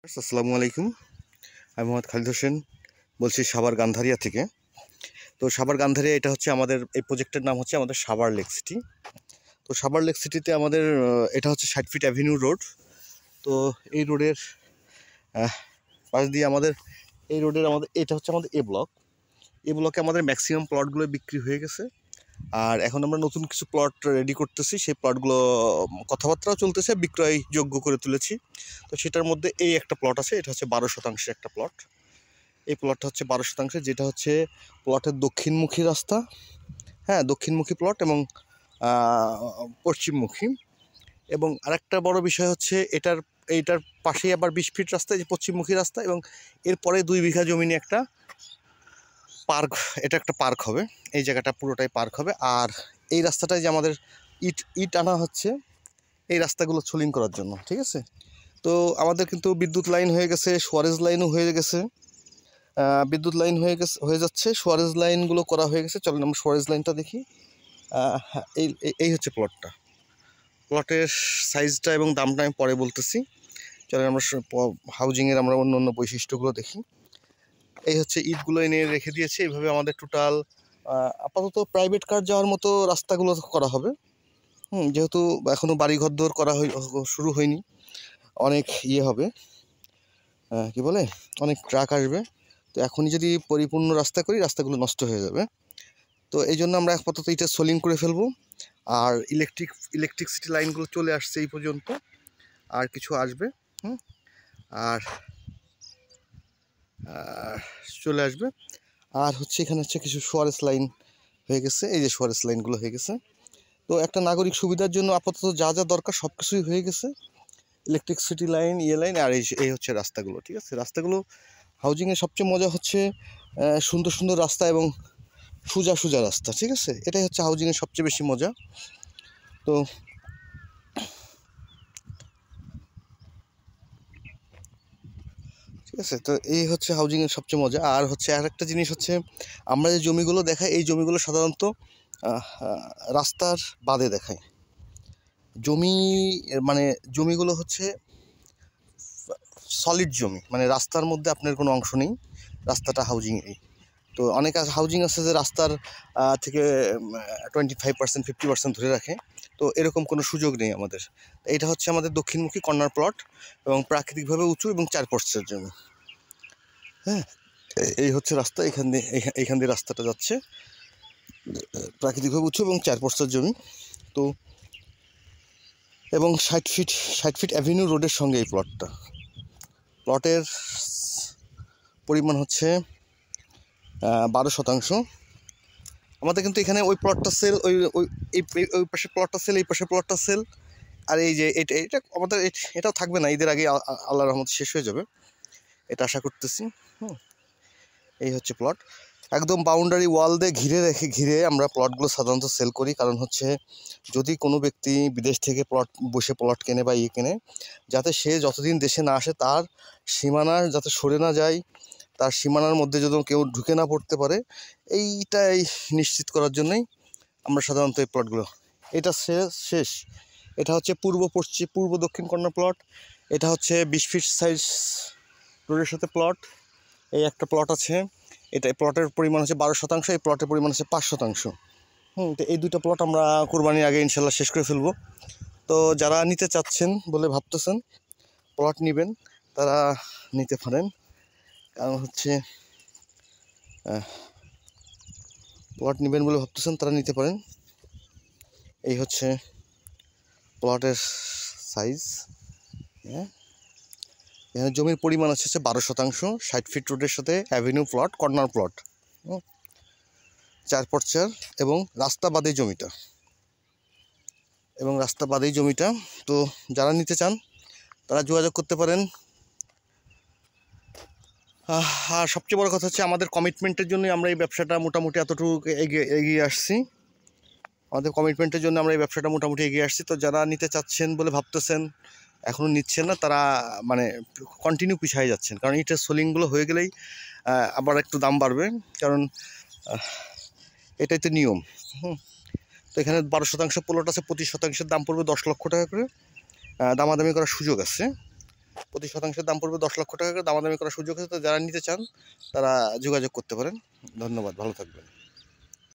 আসসালামু আলাইকুম। আমি মোহাম্মদ খালিদ হোসেন বলছি সাভার গান্ধারিয়া থেকে। তো সাভার গান্ধারিয়া এটা হচ্ছে আমাদের এই প্রজেক্টের নাম হচ্ছে আমাদের সাভার লেক সিটি। তো সাভার লেক সিটিতে আমাদের এটা হচ্ছে 60 ফিট অ্যাভিনিউ রোড। তো এই রোডের পাশ দিয়ে আমাদের এটা হচ্ছে আমাদের এ ব্লক। এই ব্লকে আমাদের ম্যাক্সিমাম প্লটগুলো বিক্রি হয়ে গেছে। আর এখন আমরা নতুন কিছু প্লট রেডি করতেছি, সেই প্লটগুলো কথাবার্তাও চলতেছে, বিক্রয়যোগ্য করে তুলেছি। তো সেটার মধ্যে এই একটা প্লট আছে, এটা হচ্ছে 12% একটা প্লট। এই প্লটটা হচ্ছে 12%, যেটা হচ্ছে প্লটের দক্ষিণমুখী রাস্তা, হ্যাঁ দক্ষিণমুখী প্লট এবং পশ্চিমমুখী। এবং আরেকটা বড় বিষয় হচ্ছে এইটার পাশেই আবার 20 ফিট রাস্তা, যে পশ্চিমমুখী রাস্তা, এবং এরপরে 2 বিঘা জমি নিয়ে একটা পার্ক, এটা একটা পার্ক হবে। এই জায়গাটা পুরোটাই পার্ক হবে। আর এই রাস্তাটায় যে আমাদের ইট আনা হচ্ছে এই রাস্তাগুলো সোলিং করার জন্য, ঠিক আছে। তো আমাদের কিন্তু বিদ্যুৎ লাইন হয়ে গেছে, সোয়ারেজ লাইনও হয়ে গেছে, বিদ্যুৎ লাইন হয়ে যাচ্ছে, সোয়ারেজ লাইনগুলো করা হয়ে গেছে। চলেন আমরা সোয়ারেজ লাইনটা দেখি। এই হচ্ছে প্লটের সাইজটা এবং দামটা আমি পরে বলতেছি। চলেন আমরা হাউজিংয়ের আমরা অন্য অন্য বৈশিষ্ট্যগুলো দেখি। এই হচ্ছে ইটগুলো এনে রেখে দিয়েছে। এইভাবে আমাদের টোটাল আপাতত প্রাইভেট কার যাওয়ার মতো রাস্তাগুলো করা হবে। যেহেতু এখনও বাড়িঘর দৌড় করা শুরু হয়নি, অনেক হবে, কি বলে, অনেক ট্রাক আসবে। তো এখনই যদি পরিপূর্ণ রাস্তা করি, রাস্তাগুলো নষ্ট হয়ে যাবে। তো এই জন্য আমরা আপাতত এটা সোলিং করে ফেলবো। আর ইলেকট্রিসিটি লাইনগুলো চলে আসছে এই পর্যন্ত, আর কিছু আসবে, আর চলে আসবে। আর হচ্ছে এখানে হচ্ছে কিছু সোয়ারেজ লাইন হয়ে গেছে, এই যে সোয়ারেজ লাইনগুলো হয়ে গেছে। তো একটা নাগরিক সুবিধার জন্য আপাতত যা যা দরকার সব কিছুই হয়ে গেছে, ইলেকট্রিসিটি লাইন, লাইন, আর এই হচ্ছে রাস্তাগুলো, ঠিক আছে। রাস্তাগুলো হাউজিংয়ের সবচেয়ে মজা হচ্ছে সুন্দর সুন্দর রাস্তা এবং সোজা সোজা রাস্তা, ঠিক আছে। এটাই হচ্ছে হাউজিংয়ের সবচেয়ে বেশি মজা। তো ঠিক আছে, তো এই হচ্ছে হাউজিংয়ের সবচেয়ে মজা। আর হচ্ছে আরেকটা জিনিস হচ্ছে, আমরা যে জমিগুলো দেখাই, এই জমিগুলো সাধারণত রাস্তার বাদে দেখায়। জমিগুলো হচ্ছে সলিড জমি, মানে রাস্তার মধ্যে আপনার কোনো অংশ নেই, রাস্তাটা হাউজিংয়েরই। তো অনেক হাউজিং আছে যে রাস্তার থেকে 25%, 50% ধরে রাখে। তো এরকম কোনো সুযোগ নেই আমাদের। এইটা হচ্ছে আমাদের দক্ষিণমুখী কর্নার প্লট এবং প্রাকৃতিকভাবে উঁচু এবং 4% জমি। হ্যাঁ, এই হচ্ছে রাস্তা, এইখান দিয়ে রাস্তাটা যাচ্ছে, প্রাকৃতিকভাবে উঁচু এবং 4% জমি। তো এবং 60 ফিট অ্যাভিনিউ রোডের সঙ্গে এই প্লটের পরিমাণ হচ্ছে 12%। আমাদের কিন্তু এখানে ওই প্লটটা সেল, ওই পাশে প্লটটা সেল, এই পাশে প্লটটা সেল। আর এই যে এটা আমাদের এটাও থাকবে না, ঈদের আগে আল্লাহর রহমতে শেষ হয়ে যাবে, এটা আশা করতেছি। এই হচ্ছে প্লট, একদম বাউন্ডারি ওয়াল দিয়ে ঘিরে আমরা প্লটগুলো সাধারণত সেল করি। কারণ হচ্ছে যদি কোনো ব্যক্তি বিদেশ থেকে প্লট কেনে বা কেনে, যাতে সে যতদিন দেশে না আসে তার সীমানা যাতে সরে না যায়, তার সীমানার মধ্যে যদি কেউ ঢুকে না পড়তে পারে, এইটাই নিশ্চিত করার জন্যই আমরা সাধারণত এই প্লটগুলো। এটা শেষ, এটা হচ্ছে পূর্ব দক্ষিণ কর্নার প্লট। এটা হচ্ছে 20 ফিট সাইজ রোডের সাথে প্লট। এই একটা প্লট আছে, এটা প্লটের পরিমাণ হচ্ছে 12%, এই প্লটের পরিমাণ হচ্ছে 5%। তো এই দুটো প্লট আমরা কোরবানির আগে ইনশাল্লাহ শেষ করে ফেলবো। তো যারা নিতে চাচ্ছেন বলে ভাবতেছেন প্লট নেবেন, তারা নিতে পারেন। কারণ হচ্ছে প্লট নেবেন বলে ভাবতেছেন তারা নিতে পারেন। এই হচ্ছে প্লটের সাইজ। এখানে জমির পরিমাণ হচ্ছে 12%, 60 ফিট রোডের সাথে avenue plot, corner plot, 4x4 এবং রাস্তা বাদেই জমিটা। তো যারা নিতে চান তারা যোগাযোগ করতে পারেন। আর সবচেয়ে বড় কথা হচ্ছে আমাদের কমিটমেন্টের জন্যই আমরা এই ব্যবসাটা মোটামুটি এতটুকু এগিয়ে আসছি। তো যারা নিতে চাচ্ছেন বলে ভাবতেছেন, এখনও নিচ্ছেন না, তারা মানে কন্টিনিউ পিছিয়ে যাচ্ছেন। কারণ ইটের সোলিংগুলো হয়ে গেলেই আবার একটু দাম বাড়বে, কারণ এটাই তো নিয়ম। তো এখানে 12% প্লট আছে, প্রতি শতাংশের দাম পড়বে 10 লক্ষ টাকা করে, দামাদামি করার সুযোগ আছে। প্রতি শতাংশের দাম পড়বে 10 লক্ষ টাকা করে। দামাদামি করার সুযোগ আছে, তো যারা নিতে চান তারা যোগাযোগ করতে পারেন। ধন্যবাদ, ভালো থাকবেন।